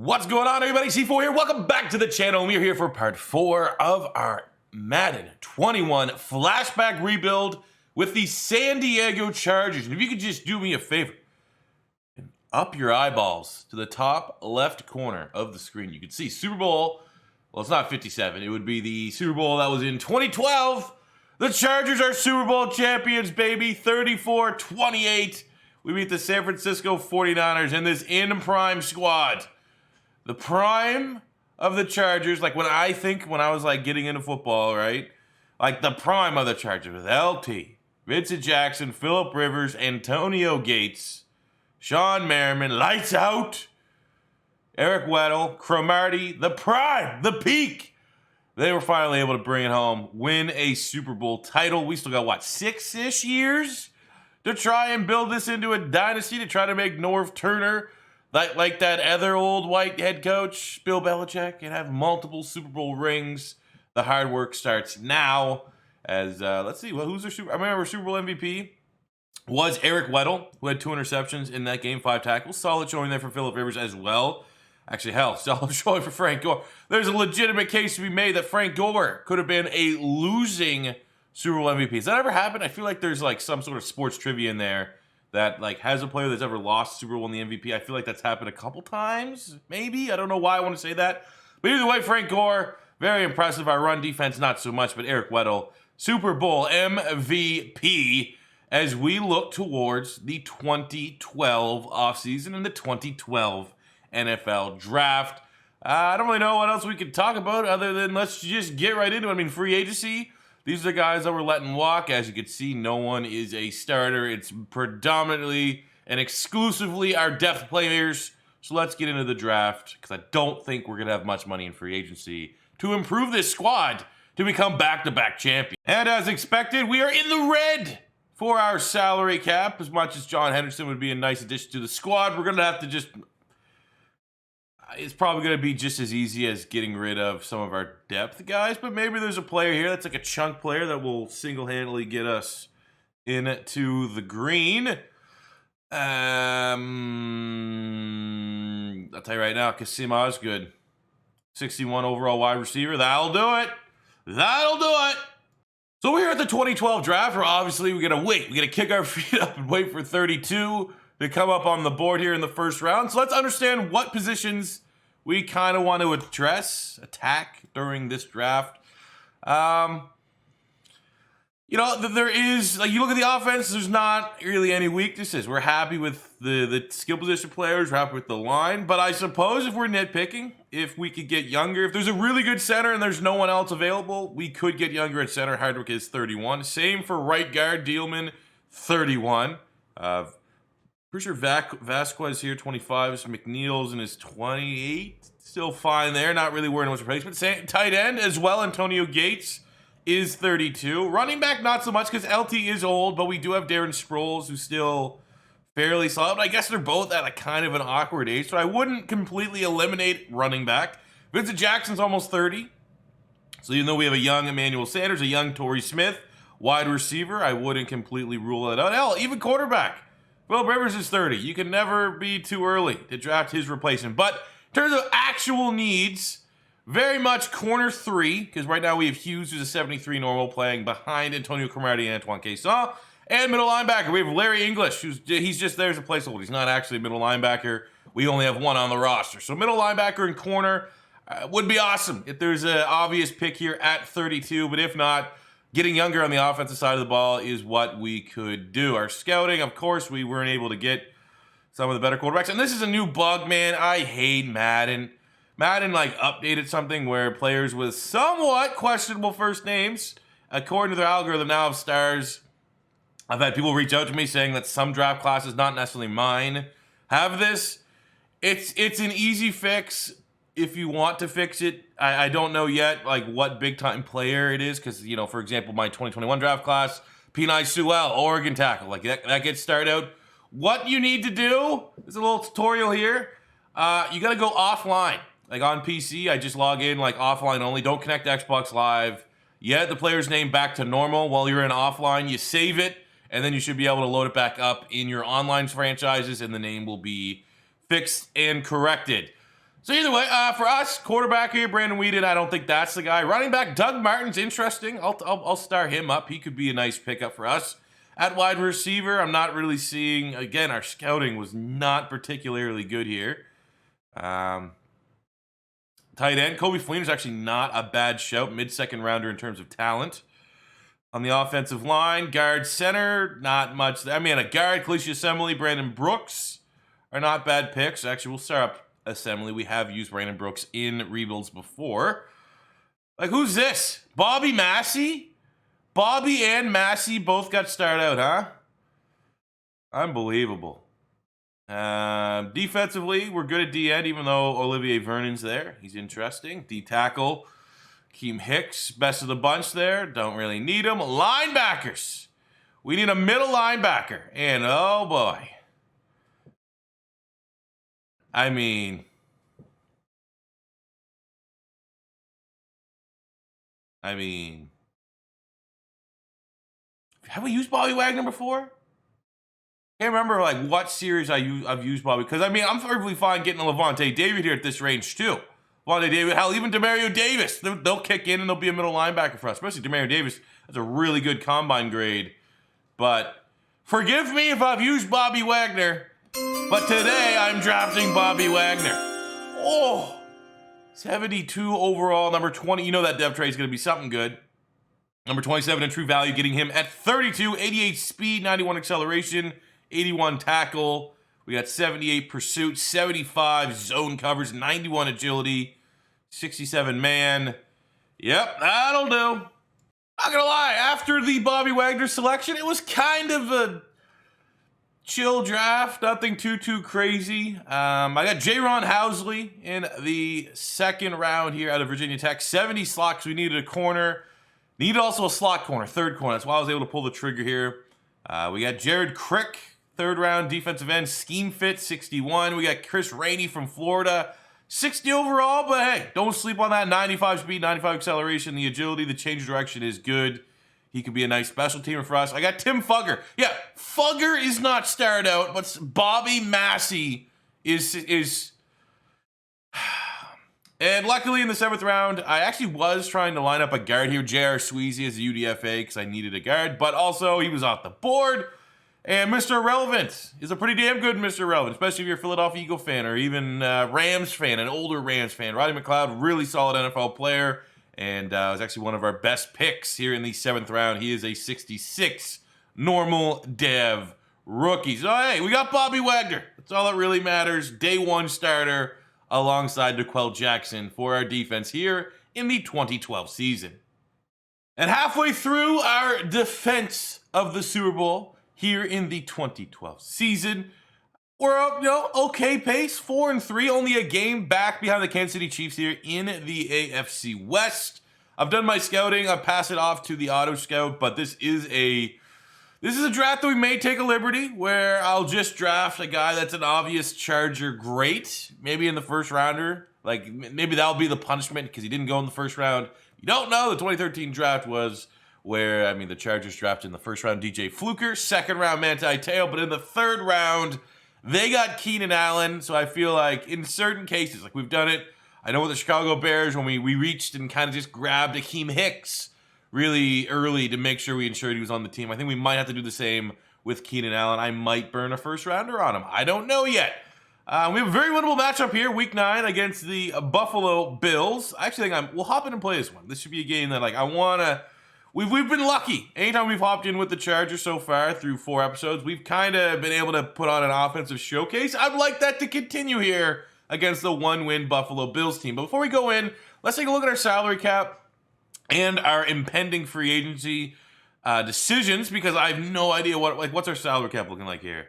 What's going on, everybody? C4 here. Welcome back to the channel. We're here for part 4 of our Madden 21 flashback rebuild with the San Diego Chargers. And if you could just do me a favor and up your eyeballs to the top left corner of the screen, you can see Super Bowl. Well, it's not 57. It would be the Super Bowl that was in 2012. The Chargers are Super Bowl champions, baby. 34-28. We beat the San Francisco 49ers in this in-prime squad. The prime of the Chargers, like when I was like getting into football, right? Like the prime of the Chargers with LT, Vincent Jackson, Phillip Rivers, Antonio Gates, Sean Merriman, lights out, Eric Weddle, Cromartie, the prime, the peak. They were finally able to bring it home, win a Super Bowl title. We still got, what, 6-ish years to try and build this into a dynasty, to try to make Norv Turner like that other old white head coach, Bill Belichick, and have multiple Super Bowl rings. The hard work starts now. As let's see, well, who's their Super? I remember Super Bowl MVP was Eric Weddle, who had 2 interceptions in that game, 5 tackles. Solid showing there for Phillip Rivers as well. Actually, hell, solid showing for Frank Gore. There's a legitimate case to be made that Frank Gore could have been a losing Super Bowl MVP. Has that ever happened? I feel like there's like some sort of sports trivia in there that like has a player that's ever lost Super Bowl in the MVP. I feel like that's happened a couple times, maybe. I don't know why I want to say that. But either way, Frank Gore, very impressive. Our run defense, not so much, but Eric Weddle, Super Bowl MVP as we look towards the 2012 offseason and the 2012 NFL Draft. I don't really know what else we could talk about other than let's just get right into it. I mean, free agency. These are the guys that we're letting walk. As you can see, no one is a starter. It's predominantly and exclusively our depth players. So let's get into the draft, because I don't think we're going to have much money in free agency to improve this squad to become back-to-back champions. And as expected, we are in the red for our salary cap. As much as John Henderson would be a nice addition to the squad, we're going to have to just... It's probably going to be just as easy as getting rid of some of our depth guys, but maybe there's a player here that's like a chunk player that will single-handedly get us into the green. I'll tell you right now, Kasim Osgood, 61 overall wide receiver. That'll do it. That'll do it. So we're here at the 2012 draft, where obviously we're going to wait. We're going to kick our feet up and wait for 32 to come up on the board here in the first round. So let's understand what positions we kind of want to attack during this draft. You know, there is, like, you look at the offense, there's not really any weaknesses. We're happy with the skill position players, we're happy with the line, but I suppose if we're nitpicking, if we could get younger, if there's a really good center and there's no one else available, we could get younger at center. Hardwick is 31. Same for right guard, Dealman, 31. Pretty sure Vasquez here, 25. Mcneil's in his 28. Still fine there. Not really worrying about replacement. Tight end as well. Antonio Gates is 32. Running back, not so much because LT is old, but we do have Darren Sproles, who's still fairly solid. But I guess they're both at a kind of an awkward age, so I wouldn't completely eliminate running back. Vincent Jackson's almost 30. So even though we have a young Emmanuel Sanders, a young Torrey Smith, wide receiver, I wouldn't completely rule that out. Hell, even quarterback. Well, Rivers is 30. You can never be too early to draft his replacement. But in terms of actual needs, very much corner 3, because right now we have Hughes, who's a 73 normal, playing behind Antonio Cromartie and Antoine Caisson. And middle linebacker, we have Larry English, he's just there as a placeholder. He's not actually a middle linebacker. We only have one on the roster. So middle linebacker and corner would be awesome if there's an obvious pick here at 32. But if not, getting younger on the offensive side of the ball is what we could do. Our scouting, of course, we weren't able to get some of the better quarterbacks. And this is a new bug, man. I hate Madden. Madden, like, updated something where players with somewhat questionable first names, according to their algorithm now of stars, I've had people reach out to me saying that some draft classes, not necessarily mine, have this. It's an easy fix if you want to fix it. I don't know yet, like, what big-time player it is, because, you know, for example, my 2021 draft class, Peni Sewell, Oregon tackle, like, that gets started out. What you need to do, there's a little tutorial here. You got to go offline. Like, on PC, I just log in, like, offline only. Don't connect to Xbox Live. You add the player's name back to normal while you're in offline. You save it, and then you should be able to load it back up in your online franchises, and the name will be fixed and corrected. So either way, for us, quarterback here, Brandon Weeden, I don't think that's the guy. Running back, Doug Martin's interesting. I'll start him up. He could be a nice pickup for us. At wide receiver, I'm not really seeing, again, our scouting was not particularly good here. Tight end, Kobe Fleener's actually not a bad shout. Mid-second rounder in terms of talent. On the offensive line, guard center, not much. I mean, a guard, Kalisha Assembly, Brandon Brooks are not bad picks. Actually, we'll start up Assembly. We have used Brandon Brooks in rebuilds before. Like, who's this? Bobby Massey? Bobby and Massey both got started out, huh? Unbelievable. Defensively, we're good at D-end, even though Olivier Vernon's there. He's interesting. D-tackle, Keem Hicks, best of the bunch there. Don't really need him. Linebackers. We need a middle linebacker. And, oh, boy. I mean, have we used Bobby Wagner before? Can't remember like what series I've used Bobby, because I mean I'm perfectly fine getting a Levante David here at this range too. Levante David, hell, even Demario Davis, they'll kick in and they'll be a middle linebacker for us. Especially Demario Davis, that's a really good combine grade. But forgive me if I've used Bobby Wagner, but today I'm drafting Bobby Wagner. Oh, 72 overall, number 20. You know that depth trade is going to be something good. Number 27 in true value, getting him at 32, 88 speed, 91 acceleration, 81 tackle. We got 78 pursuit, 75 zone covers, 91 agility, 67 man. Yep, that'll do. Not gonna lie, after the Bobby Wagner selection, it was kind of a chill draft, nothing too crazy. I got Jaron Housley in the second round here out of Virginia Tech. 70 slots, we needed a corner. Needed also a slot corner, third corner. That's why I was able to pull the trigger here. We got Jared Crick, third round defensive end, scheme fit, 61. We got Chris Rainey from Florida, 60 overall, but hey, don't sleep on that. 95 speed, 95 acceleration, the agility, the change of direction is good. He could be a nice special teamer for us. I got Tim Fugger. Yeah, Fugger is not starred out, but Bobby Massey is. And luckily in the 7th round, I actually was trying to line up a guard here. J.R. Sweezy as a UDFA because I needed a guard, but also he was off the board. And Mr. Irrelevant is a pretty damn good Mr. Irrelevant, especially if you're a Philadelphia Eagle fan or even Rams fan, an older Rams fan. Roddy McLeod, really solid NFL player, and was actually one of our best picks here in the 7th round. He is a 66 normal dev rookie. So hey, we got Bobby Wagner. That's all that really matters. Day 1 starter alongside D'Qwell Jackson for our defense here in the 2012 season. And halfway through our defense of the Super Bowl here in the 2012 season, we're up, okay pace, 4-3, only a game back behind the Kansas City Chiefs here in the AFC West. I've done my scouting. I've passed it off to the auto scout, but this is a draft that we may take a liberty where I'll just draft a guy that's an obvious Charger great, maybe in the first rounder. Like, maybe that'll be the punishment because he didn't go in the first round. You don't know. The 2013 draft was where, I mean, the Chargers drafted in the first round DJ Fluker, second round Manti Te'o, but in the third round, they got Keenan Allen. So I feel like in certain cases, like we've done it, I know with the Chicago Bears when we reached and kind of just grabbed Akeem Hicks really early to make sure we ensured he was on the team. I think we might have to do the same with Keenan Allen. I might burn a first rounder on him. I don't know yet. We have a very winnable matchup here, Week 9 against the Buffalo Bills. I actually think we'll hop in and play this one. This should be a game that we've been lucky. Anytime we've hopped in with the Chargers so far through 4 episodes, we've kind of been able to put on an offensive showcase. I'd like that to continue here against the 1-win Buffalo Bills team. But before we go in, let's take a look at our salary cap and our impending free agency decisions, because I have no idea what's our salary cap looking like here.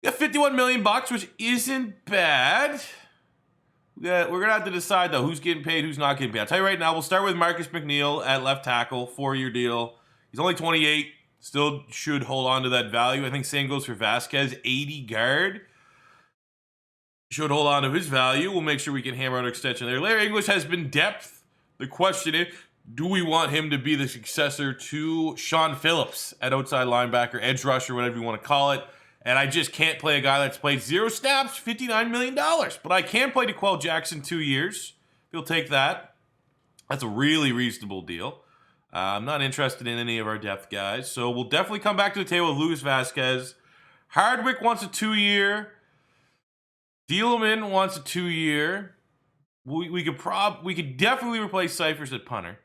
We got $51 million, which isn't bad. We're gonna have to decide though who's getting paid, who's not getting paid. I'll tell you right now, we'll start with Marcus Mcneil at left tackle, 4-year deal. He's only 28, still should hold on to that value. I think same goes for Vasquez, 80 guard. Should hold on to his value. We'll make sure we can hammer out an extension there. Larry English has been depth. The question is, do we want him to be the successor to Sean Phillips at outside linebacker, edge rusher, whatever you want to call it? And I just can't play a guy that's played 0 snaps, $59 million. But I can play DeQuell Jackson 2 years. If you'll take that, that's a really reasonable deal. I'm not interested in any of our depth guys. So we'll definitely come back to the table with Luis Vasquez. Hardwick wants a 2-year. Dealman wants a 2-year. We could definitely replace Cyphers at punter.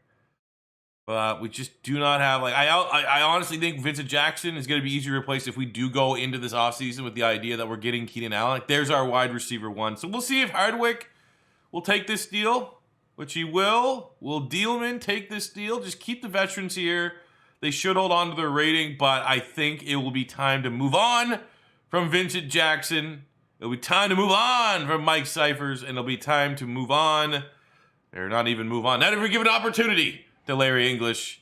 But we just do not have, like, I honestly think Vincent Jackson is going to be easier to replace if we do go into this offseason with the idea that we're getting Keenan Allen. Like, there's our wide receiver 1. So we'll see if Hardwick will take this deal, which he will. Will Dealman take this deal? Just keep the veterans here. They should hold on to their rating, but I think it will be time to move on from Vincent Jackson. It'll be time to move on from Mike Cyphers, and it'll be time to move on. Or not even move on. Not even give an opportunity to Larry English.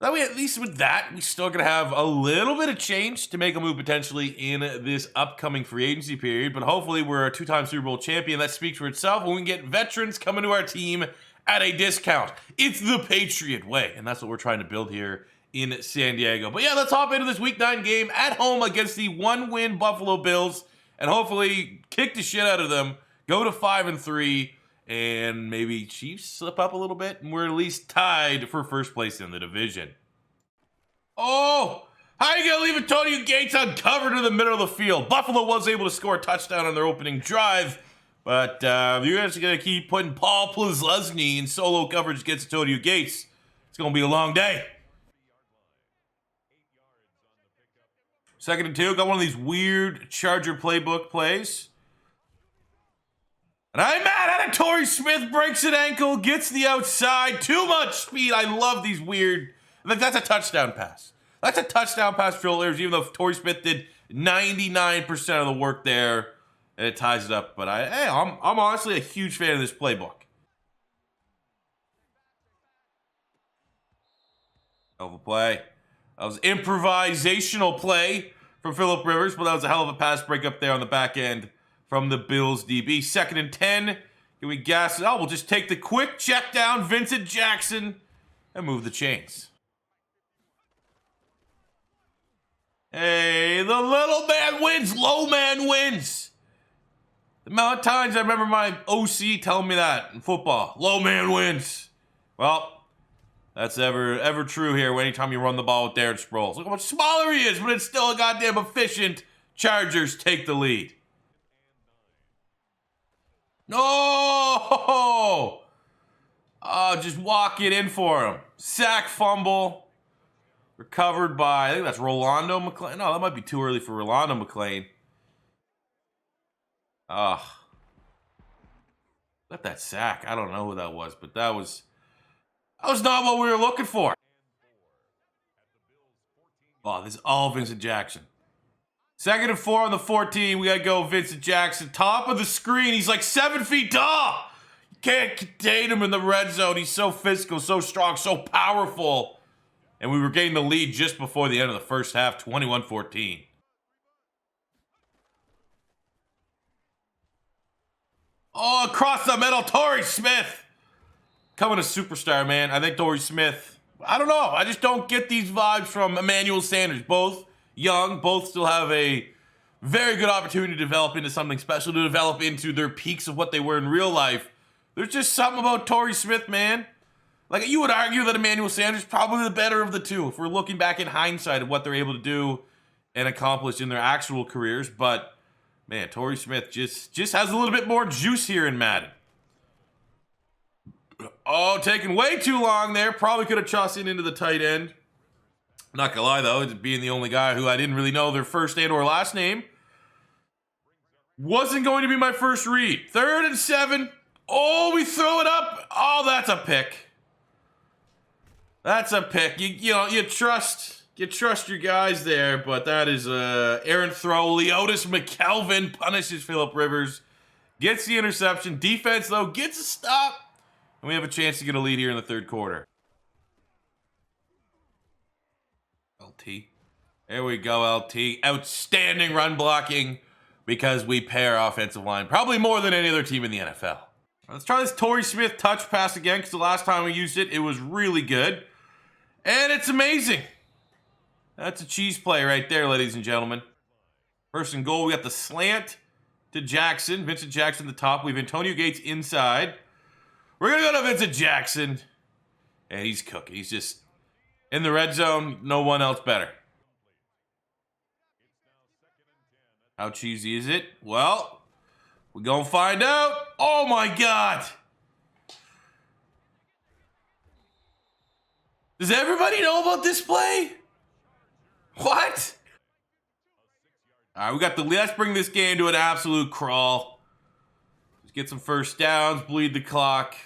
That way, at least with that, we still gonna have a little bit of change to make a move potentially in this upcoming free agency period. But hopefully, we're a 2-time Super Bowl champion. That speaks for itself. And we can get veterans coming to our team at a discount. It's the Patriot way, and that's what we're trying to build here in San Diego. But yeah, let's hop into this Week 9 game at home against the 1-win Buffalo Bills, and hopefully kick the shit out of them. Go to 5-3. And maybe Chiefs slip up a little bit, and we're at least tied for first place in the division. Oh, how are you going to leave Antonio Gates uncovered in the middle of the field? Buffalo was able to score a touchdown on their opening drive, but you're just going to keep putting Paul Plesney in solo coverage against Antonio Gates. It's going to be a long day. 2nd and 2, got one of these weird Charger playbook plays. And I'm mad at it. Torrey Smith breaks an ankle, gets the outside. Too much speed. I love these weird. That's a touchdown pass. That's a touchdown pass for Phil Rivers, even though Torrey Smith did 99% of the work there, and it ties it up. But I'm honestly a huge fan of this playbook. Hell of a play. That was improvisational play from Phillip Rivers, but that was a hell of a pass break up there on the back end from the Bills DB. 2nd and 10. Can we gas it out? We'll just take the quick check down, Vincent Jackson, and move the chains. Hey, the little man wins, low man wins. The amount of times I remember my OC telling me that in football. Low man wins. Well, that's ever true here anytime you run the ball with Darren Sproles. Look how much smaller he is, but it's still a goddamn efficient. Chargers take the lead. No! Oh, just walk it in for him. Sack fumble. Recovered by, I think that's Rolando McClain. No, that might be too early for Rolando McClain. Let that sack. I don't know who that was, but that was not what we were looking for. Oh, this is all Vincent Jackson. 2nd and 4 on the 14. We got to go Vincent Jackson. Top of the screen. He's like 7 feet tall. You can't contain him in the red zone. He's so physical, so strong, so powerful. And we were getting the lead just before the end of the first half, 21-14. Oh, across the middle, Torrey Smith. Coming a superstar, man. I think Torrey Smith, I don't know. I just don't get these vibes from Emmanuel Sanders. Both young, both still have a very good opportunity to develop into something special, to develop into their peaks of what they were in real life. There's just something about Torrey Smith, man. Like, you would argue that Emmanuel Sanders is probably the better of the two if we're looking back in hindsight of what they're able to do and accomplish in their actual careers. But, man, Torrey Smith just has a little bit more juice here in Madden. Oh, taking way too long there. Probably could have tossed it into the tight end. Not gonna lie, though, being the only guy who I didn't really know their first and or last name wasn't going to be my first read. 3rd and 7. Oh, we throw it up. Oh, that's a pick. That's a pick. You trust your guys there, but that is errant throw. Leotis McKelvin punishes Phillip Rivers, gets the interception. Defense, though, gets a stop, and we have a chance to get a lead here in the 3rd quarter. LT. There we go, LT. Outstanding run blocking because we pair offensive line probably more than any other team in the NFL. Let's try this Torrey Smith touch pass again, because the last time we used it, it was really good. And it's amazing. That's a cheese play right there, ladies and gentlemen. First and goal, we got the slant to Jackson. Vincent Jackson at the top. We have Antonio Gates inside. We're going to go to Vincent Jackson. And he's cooking. He's just in the red zone. No one else better. How cheesy is it? Well, we're going to find out. Oh, my God. Does everybody know about this play? What? All right, we got the. Let's bring this game to an absolute crawl. Just get some first downs, bleed the clock,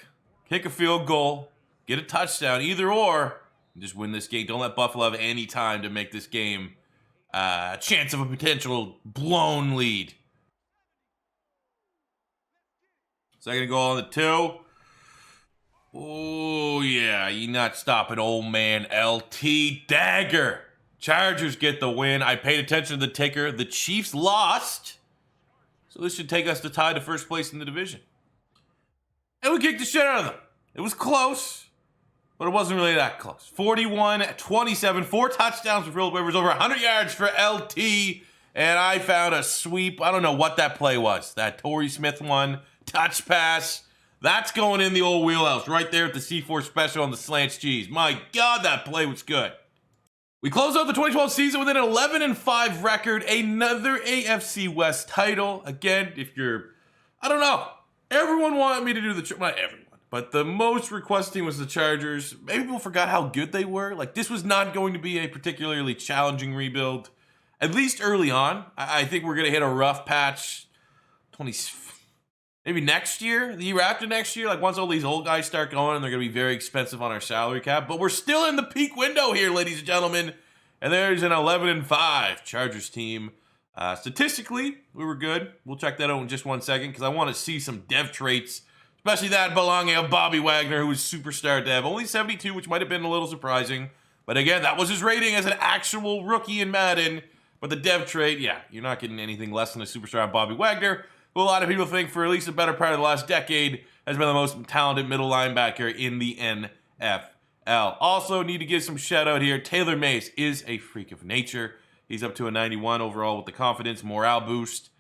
kick a field goal, get a touchdown, either or, and just win this game. Don't let Buffalo have any time to make this game a chance of a potential blown lead. Second goal on the 2. Oh, yeah, you not stopping old man LT Dagger. Chargers get the win. I paid attention to the ticker. The Chiefs lost. So this should take us to tie to first place in the division. And we kicked the shit out of them. It was close, but it wasn't really that close. 41-27, 4 touchdowns for Phillip Rivers, over 100 yards for LT. And I found a sweep. I don't know what that play was. That Torrey Smith one, touch pass. That's going in the old wheelhouse right there at the C4 special on the slants cheese. My God, that play was good. We close out the 2012 season with an 11-5 record, another AFC West title. Again, if you're, I don't know, everyone wanted me to do the, not everyone, but the most requesting was the Chargers. Maybe people forgot how good they were. Like, this was not going to be a particularly challenging rebuild, at least early on. I think we're going to hit a rough patch maybe next year, the year after next year, like once all these old guys start going, and they're going to be very expensive on our salary cap. But we're still in the peak window here, ladies and gentlemen. And there's an 11-5 Chargers team. Statistically, we were good. We'll check that out in just 1 second because I want to see some dev traits, especially that belonging of Bobby Wagner, who was superstar dev. Only 72, which might have been a little surprising. But again, that was his rating as an actual rookie in Madden. But the dev trait, yeah, you're not getting anything less than a superstar Bobby Wagner, who a lot of people think for at least the better part of the last decade has been the most talented middle linebacker in the NFL. Also, need to give some shout out here. Taylor Mays is a freak of nature. He's up to a 91 overall with the confidence, morale boost.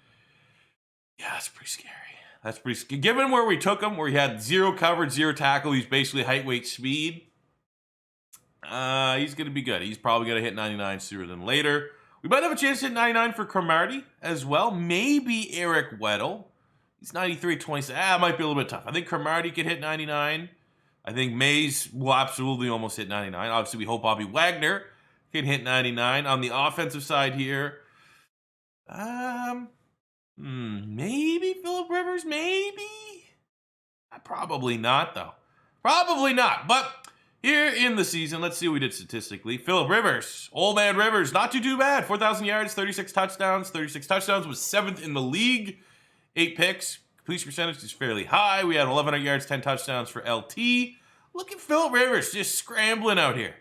Yeah, that's pretty scary. That's pretty scary. Given where we took him, where he had 0 coverage, 0 tackle, he's basically height, weight, speed. He's going to be good. He's probably going to hit 99 sooner than later. We might have a chance to hit 99 for Cromartie as well. Maybe Eric Weddle. He's 93-27. It might be a little bit tough. I think Cromartie could hit 99. I think Mays will absolutely almost hit 99. Obviously, we hope Bobby Wagner can hit 99. On the offensive side here, maybe Phillip Rivers, maybe? Probably not, though. Probably not, but here in the season, let's see what we did statistically. Phillip Rivers, old man Rivers, not too bad. 4,000 yards, 36 touchdowns. 36 touchdowns, was 7th in the league. 8 picks. Completion percentage is fairly high. We had 1,100 yards, 10 touchdowns for LT. Look at Phillip Rivers just scrambling out here.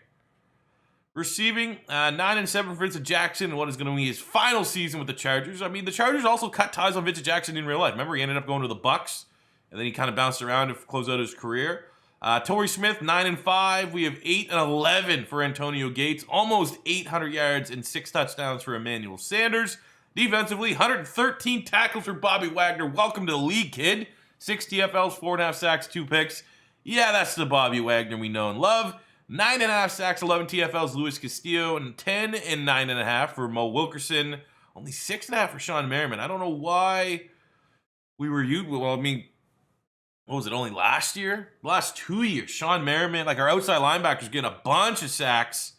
Receiving 9-7 for Vincent Jackson in what is going to be his final season with the Chargers. I mean, the Chargers also cut ties on Vincent Jackson in real life. Remember, he ended up going to the Bucks, and then he kind of bounced around to close out his career. Torrey Smith, 9-5. We have 8-11 for Antonio Gates. Almost 800 yards and 6 touchdowns for Emmanuel Sanders. Defensively, 113 tackles for Bobby Wagner. Welcome to the league, kid. 6 TFLs, 4.5 sacks, 2 picks. Yeah, that's the Bobby Wagner we know and love. 9.5 sacks, 11 TFLs, Luis Castillo, and 10 and 9.5 for Mo Wilkerson. Only 6.5 for Sean Merriman. I don't know why we were well, I mean, what was it, only last year? The last 2 years, Sean Merriman, like our outside linebackers getting a bunch of sacks.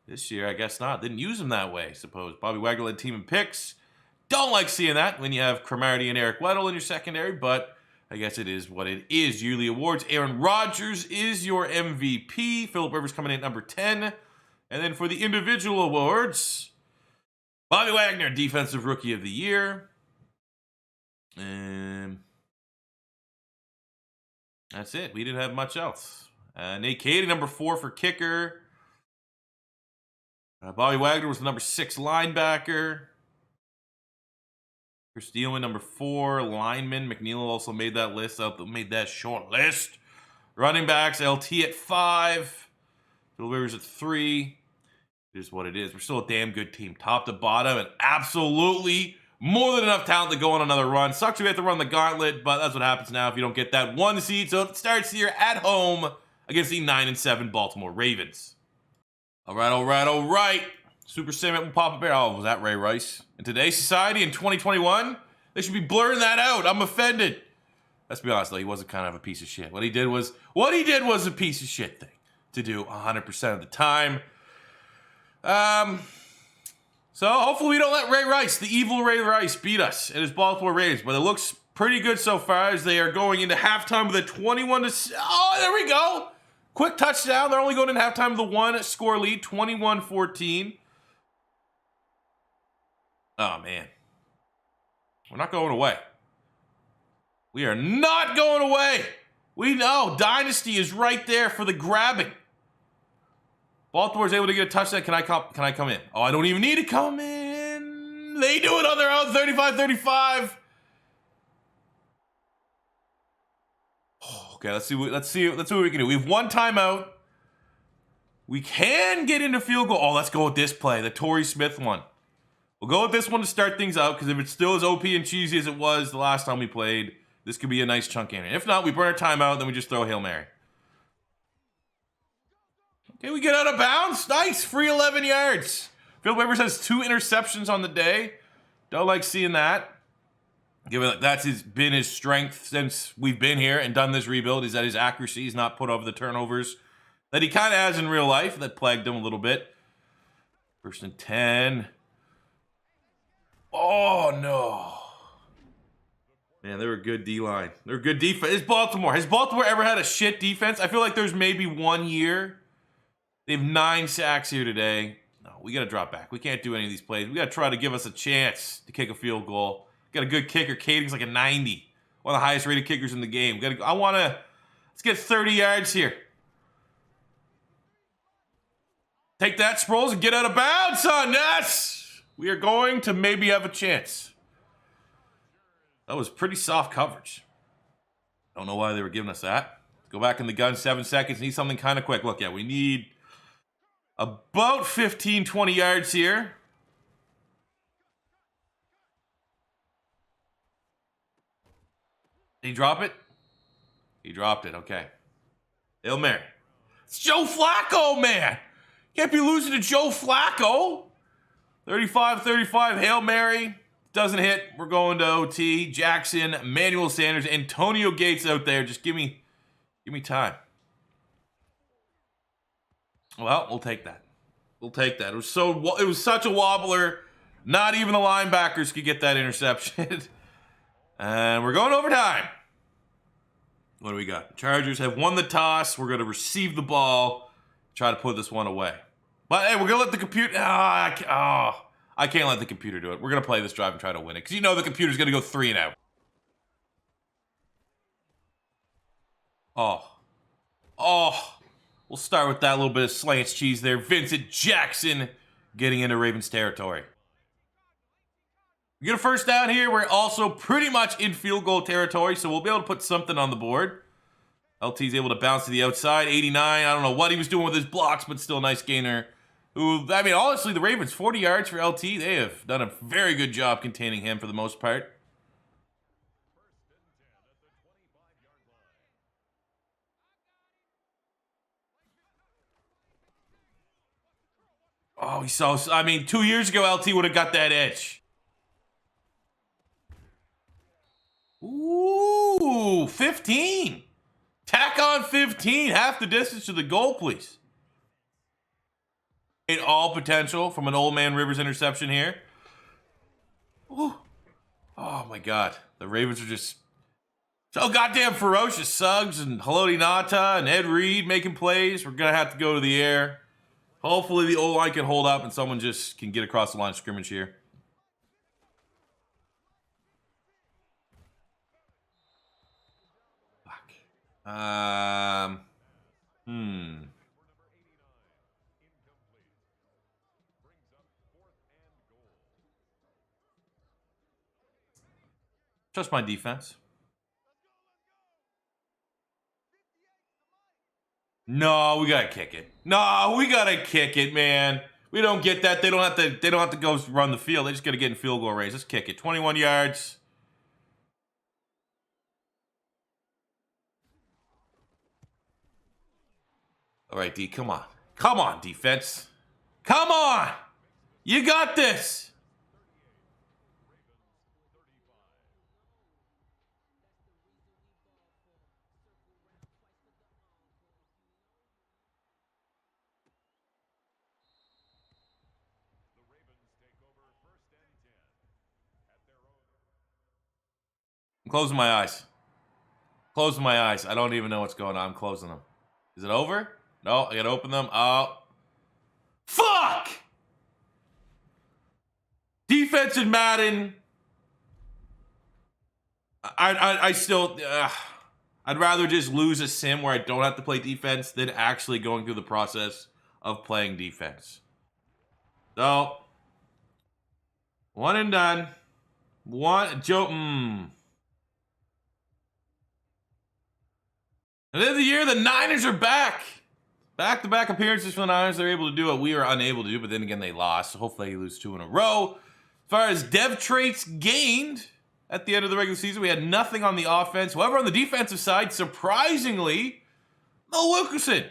This year, I guess not. Didn't use him that way, I suppose. Bobby Wagner led team in picks. Don't like seeing that when you have Cromartie and Eric Weddle in your secondary, but I guess it is what it is. Yearly awards. Aaron Rodgers is your MVP. Phillip Rivers coming in at number 10. And then for the individual awards, Bobby Wagner, Defensive Rookie of the Year. And that's it. We didn't have much else. Nate Cady, number 4 for kicker. Bobby Wagner was the number 6 linebacker. Chris Steelman, number 4 lineman. Mcneil also made that list up. Made that short list. Running backs, LT at 5. Phil Rivers at 3. It is what it is. We're still a damn good team, top to bottom, and absolutely more than enough talent to go on another run. Sucks we have to run the gauntlet, but that's what happens now if you don't get that 1 seed. So it starts here at home against the 9-7 Baltimore Ravens. All right, all right, all right. Super Saiyan will pop a bear. Oh, was that Ray Rice? In today's society, in 2021, they should be blurring that out. I'm offended. Let's be honest, though, he wasn't kind of a piece of shit. What he did was a piece of shit thing to do 100% of the time. So hopefully we don't let Ray Rice, the evil Ray Rice, beat us and his Baltimore Ravens. But it looks pretty good so far as they are going into halftime with a 21-. Oh, there we go. Quick touchdown. They're only going into halftime with a 1-score lead, 21-14. Oh, man. We're not going away. We are not going away. We know Dynasty is right there for the grabbing. Baltimore's able to get a touchdown. Can I come in? Oh, I don't even need to come in. They do it on their own, 35-35. Okay, let's see what we can do. We have one timeout. We can get into field goal. Oh, let's go with this play, the Torrey Smith one. We'll go with this one to start things out, because if it's still as OP and cheesy as it was the last time we played, this could be a nice chunk in. If not, we burn our timeout, then we just throw a Hail Mary. Okay, we get out of bounds. Nice, free 11 yards. Philip Rivers has 2 interceptions on the day. Don't like seeing that. Given that's been his strength since we've been here and done this rebuild, is that his accuracy is not put over the turnovers that he kind of has in real life that plagued him a little bit. 1st and 10. Oh, no. Man, they're a good D-line. They're a good defense. It's Baltimore. Has Baltimore ever had a shit defense? I feel like there's maybe 1 year. They have 9 sacks here today. No, we got to drop back. We can't do any of these plays. We got to try to give us a chance to kick a field goal. Got a good kicker. Kading's like a 90. One of the highest rated kickers in the game. Let's get 30 yards here. Take that, Sproles, and get out of bounds, son. Yes! We are going to maybe have a chance. That was pretty soft coverage. Don't know why they were giving us that. Go back in the gun, 7 seconds. Need something kind of quick. Look, yeah, we need about 15, 20 yards here. Did he drop it? He dropped it, okay. Hail Mary. It's Joe Flacco, man. Can't be losing to Joe Flacco. 35-35, Hail Mary. Doesn't hit. We're going to OT. Jackson, Emmanuel Sanders, Antonio Gates out there. Just give me time. Well, we'll take that. We'll take that. It was such a wobbler. Not even the linebackers could get that interception. And we're going overtime. What do we got? Chargers have won the toss. We're going to receive the ball. Try to put this one away. But hey, we're going to let the computer... I can't let the computer do it. We're going to play this drive and try to win it. Because you know the computer's going to go 3 and out. Oh. We'll start with that little bit of slants cheese there. Vincent Jackson getting into Ravens territory. We get a first down here. We're also pretty much in field goal territory, so we'll be able to put something on the board. LT's able to bounce to the outside. 89. I don't know what he was doing with his blocks, but still a nice gainer. Honestly, the Ravens, 40 yards for LT. They have done a very good job containing him for the most part. Oh, 2 years ago, LT would have got that edge. Ooh, 15. Tack on 15. Half the distance to the goal, please. All potential from an old man Rivers interception here. Ooh. Oh, my God. The Ravens are just so goddamn ferocious. Suggs and Haloti Ngata and Ed Reed making plays. We're going to have to go to the air. Hopefully the O-line can hold up and someone just can get across the line of scrimmage here. Fuck. Trust my defense. No, we gotta kick it. No, we gotta kick it, man. We don't get that. They don't have to go run the field. They just got to get in field goal range. Let's kick it. 21 yards. All right, D, come on. Come on, defense. Come on. You got this. I'm closing my eyes. Closing my eyes. I don't even know what's going on. I'm closing them. Is it over? No, I gotta open them. Oh. Fuck! Defense in Madden. I still... I'd rather just lose a sim where I don't have to play defense than actually going through the process of playing defense. So, one and done. And then the year, the Niners are back. Back-to-back appearances for the Niners. They're able to do what we were unable to do, but then again, they lost. So hopefully they lose 2 in a row. As far as dev traits gained at the end of the regular season, we had nothing on the offense. However, on the defensive side, surprisingly, Albert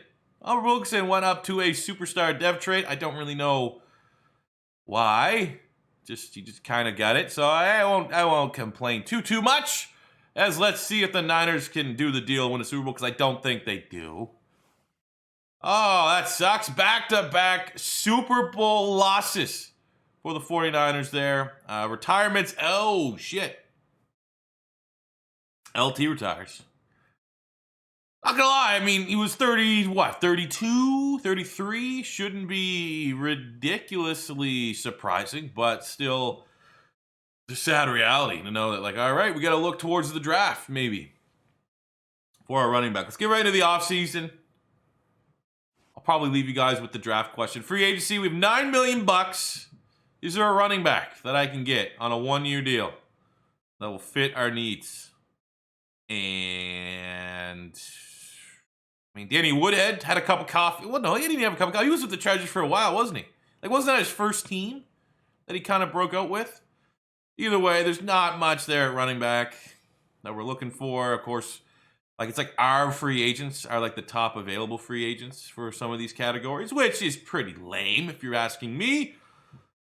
Wilkerson went up to a superstar dev trait. I don't really know why. He just kind of got it. So I won't complain too much. As let's see if the Niners can do the deal and win a Super Bowl, because I don't think they do. Oh, that sucks. Back-to-back Super Bowl losses for the 49ers there. Retirements. Oh, shit. LT retires. Not gonna lie, I mean, he was 32, 33? Shouldn't be ridiculously surprising, but still a sad reality to know that, like, all right, we got to look towards the draft, maybe, for our running back. Let's get right into the offseason. I'll probably leave you guys with the draft question. Free agency, we have $9 million. Is there a running back that I can get on a 1-year deal that will fit our needs? And I mean, Danny Woodhead had a cup of coffee. Well, no, he didn't have a cup of coffee. He was with the Chargers for a while, wasn't he? Like, wasn't that his first team that he kind of broke out with? Either way, there's not much there at running back that we're looking for. Of course, like, it's like our free agents are like the top available free agents for some of these categories, which is pretty lame if you're asking me.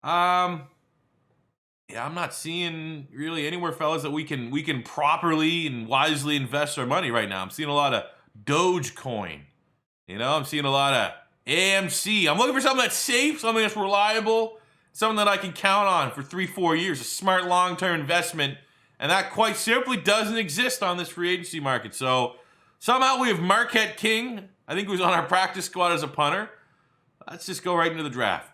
Yeah, I'm not seeing really anywhere, fellas, that we can properly and wisely invest our money right now. I'm seeing a lot of Dogecoin. You know, I'm seeing a lot of AMC. I'm looking for something that's safe, something that's reliable, something that I can count on for 3-4 years, a smart long-term investment, and that quite simply doesn't exist on this free agency market. So somehow we have Marquette King, I think, who's on our practice squad as a punter. Let's just go right into the draft.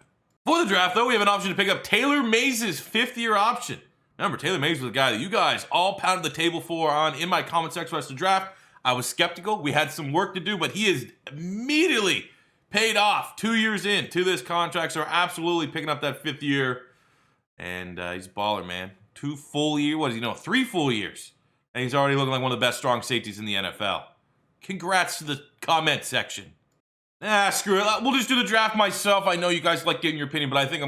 For the draft, though, we have an option to pick up Taylor Mays' 5th-year option. Remember, Taylor Mays was a guy that you guys all pounded the table for in my comment section for us to draft. I was skeptical. We had some work to do, but he is immediately paid off 2 years into this contract, so we're absolutely picking up that 5th year. And he's a baller, man. 2 full years. What does he know? 3 full years. And he's already looking like one of the best strong safeties in the NFL. Congrats to the comment section. Screw it. We'll just do the draft myself. I know you guys like getting your opinion, but I think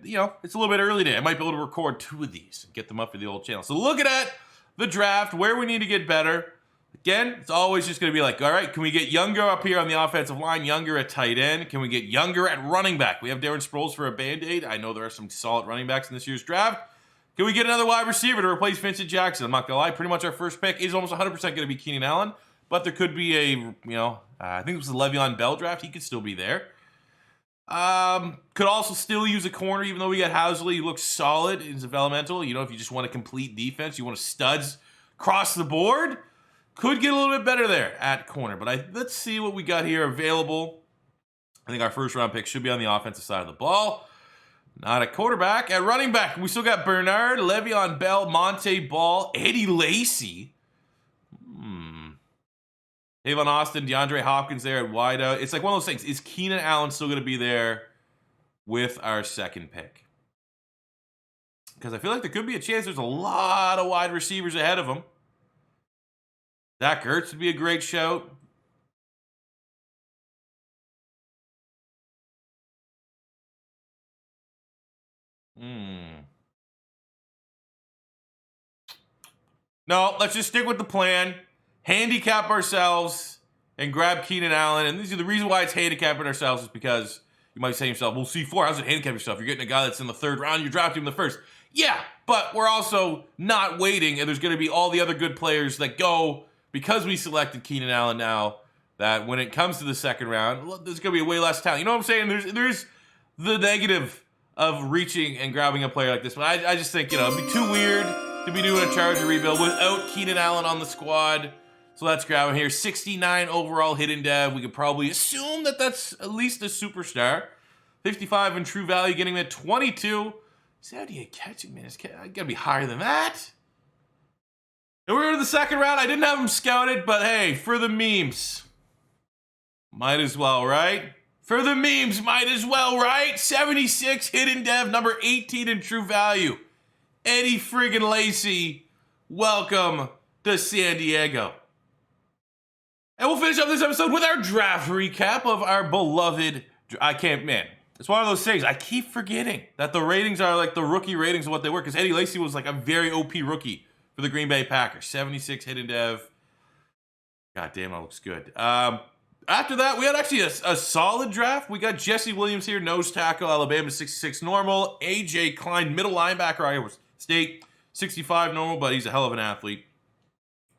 you know, it's a little bit early today. I might be able to record 2 of these and get them up for the old channel. So looking at the draft, where we need to get better. Again, it's always just going to be like, all right, can we get younger up here on the offensive line, younger at tight end? Can we get younger at running back? We have Darren Sproles for a Band-Aid. I know there are some solid running backs in this year's draft. Can we get another wide receiver to replace Vincent Jackson? I'm not going to lie. Pretty much our first pick is almost 100% going to be Keenan Allen. But there could be a, you know, I think it was the Le'Veon Bell draft. He could still be there. Could also still use a corner, even though we got Housley. He looks solid in developmental. You know, if you just want a complete defense, you want studs across the board, could get a little bit better there at corner. But let's see what we got here available. I think our first round pick should be on the offensive side of the ball. Not a quarterback. At running back, we still got Bernard, Le'Veon Bell, Monte Ball, Eddie Lacy. Avon Austin, DeAndre Hopkins there at wideout. It's like one of those things. Is Keenan Allen still going to be there with our second pick? Because I feel like there could be a chance there's a lot of wide receivers ahead of him. Zach Ertz would be a great shout. No, let's just stick with the plan. Handicap ourselves and grab Keenan Allen. And these are the reason why it's handicapping ourselves is because you might say to yourself, well, C4, how's it handicap yourself? You're getting a guy that's in the 3rd round, you're drafting him in the 1st. Yeah, but we're also not waiting, and there's going to be all the other good players that go because we selected Keenan Allen now, that when it comes to the 2nd round, there's going to be way less talent. You know what I'm saying? There's the negative of reaching and grabbing a player like this. But I just think, it'd be too weird to be doing a Charger rebuild without Keenan Allen on the squad. So let's grab him here. 69 overall hidden dev. We could probably assume that that's at least a superstar. 55 in true value, getting him at 22. 78 catching, man. I gotta be higher than that. And we're in the 2nd round. I didn't have him scouted, but hey, for the memes, might as well, right? For the memes, might as well, right? 76 hidden dev, number 18 in true value. Eddie friggin' Lacy, welcome to San Diego. And we'll finish up this episode with our draft recap of our beloved... man. It's one of those things. I keep forgetting that the ratings are like the rookie ratings of what they were, because Eddie Lacy was like a very OP rookie for the Green Bay Packers. 76 hidden dev. God damn, that looks good. After that, we had actually a solid draft. We got Jesse Williams here, nose tackle, Alabama, 66 normal. AJ Klein, middle linebacker, Iowa State, 65 normal, but he's a hell of an athlete.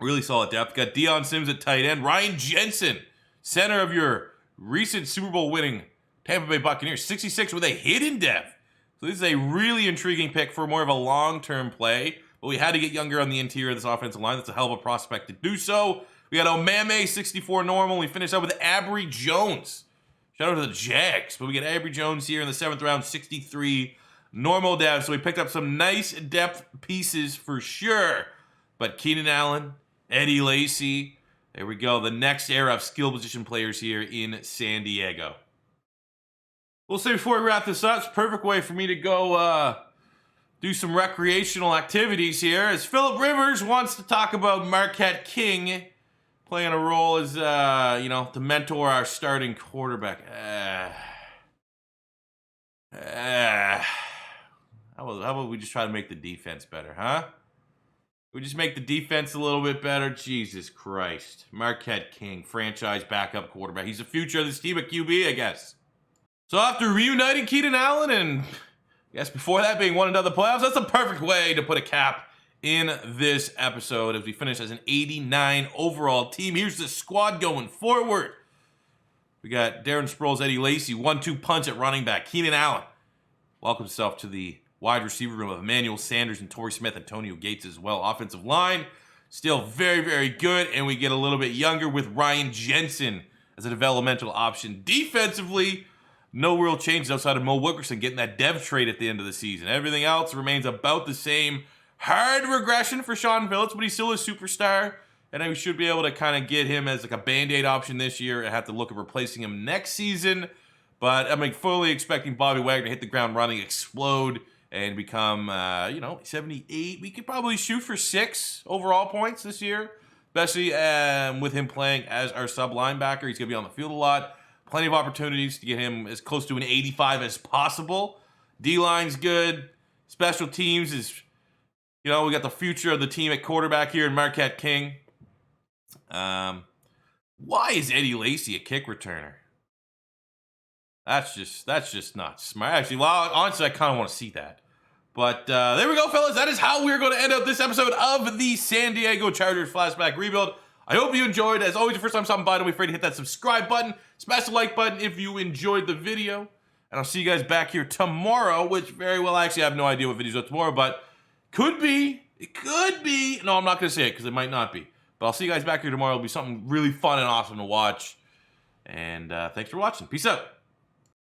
Really solid depth. Got Deion Sims at tight end. Ryan Jensen, center of your recent Super Bowl winning Tampa Bay Buccaneers, 66 with a hidden dev. So this is a really intriguing pick for more of a long-term play. But we had to get younger on the interior of this offensive line. That's a hell of a prospect to do so. We got Omame, 64 normal. We finished up with Abry Jones. Shout out to the Jags. But we get Abry Jones here in the 7th round, 63 normal dev. So we picked up some nice depth pieces for sure. But Keenan Allen, Eddie Lacy, there we go. The next era of skill position players here in San Diego. We'll say before we wrap this up, it's a perfect way for me to go do some recreational activities here, as Philip Rivers wants to talk about Marquette King playing a role as, to mentor our starting quarterback. How about we just try to make the defense better, huh? We just make the defense a little bit better. Jesus Christ. Marquette King, franchise backup quarterback. He's the future of this team at QB, I guess. So after reuniting Keenan Allen and I guess before that being won another playoffs, that's a perfect way to put a cap in this episode as we finish as an 89 overall team. Here's the squad going forward. We got Darren Sproles, Eddie Lacy, 1-2 punch at running back. Keenan Allen welcomes himself to the wide receiver room of Emmanuel Sanders and Torrey Smith, Antonio Gates as well. Offensive line, still very, very good. And we get a little bit younger with Ryan Jensen as a developmental option. Defensively, no real changes outside of Mo Wilkerson getting that dev trade at the end of the season. Everything else remains about the same. Hard regression for Sean Phillips, but he's still a superstar. And we should be able to kind of get him as like a Band-Aid option this year and have to look at replacing him next season. But I'm fully expecting Bobby Wagner to hit the ground running, explode, and become, 78. We could probably shoot for 6 overall points this year, especially with him playing as our sub linebacker. He's going to be on the field a lot. Plenty of opportunities to get him as close to an 85 as possible. D-line's good. Special teams is, we got the future of the team at quarterback here in Marquette King. Why is Eddie Lacy a kick returner? That's just not smart. Actually, well, honestly, I kind of want to see that. But there we go, fellas. That is how we're going to end up this episode of the San Diego Chargers Flashback Rebuild. I hope you enjoyed. As always, the first time stopping by, don't be afraid to hit that subscribe button. Smash the like button if you enjoyed the video. And I'll see you guys back here tomorrow, which very well, actually, I have no idea what video's up tomorrow, but could be. It could be. No, I'm not going to say it because it might not be. But I'll see you guys back here tomorrow. It'll be something really fun and awesome to watch. And thanks for watching. Peace out.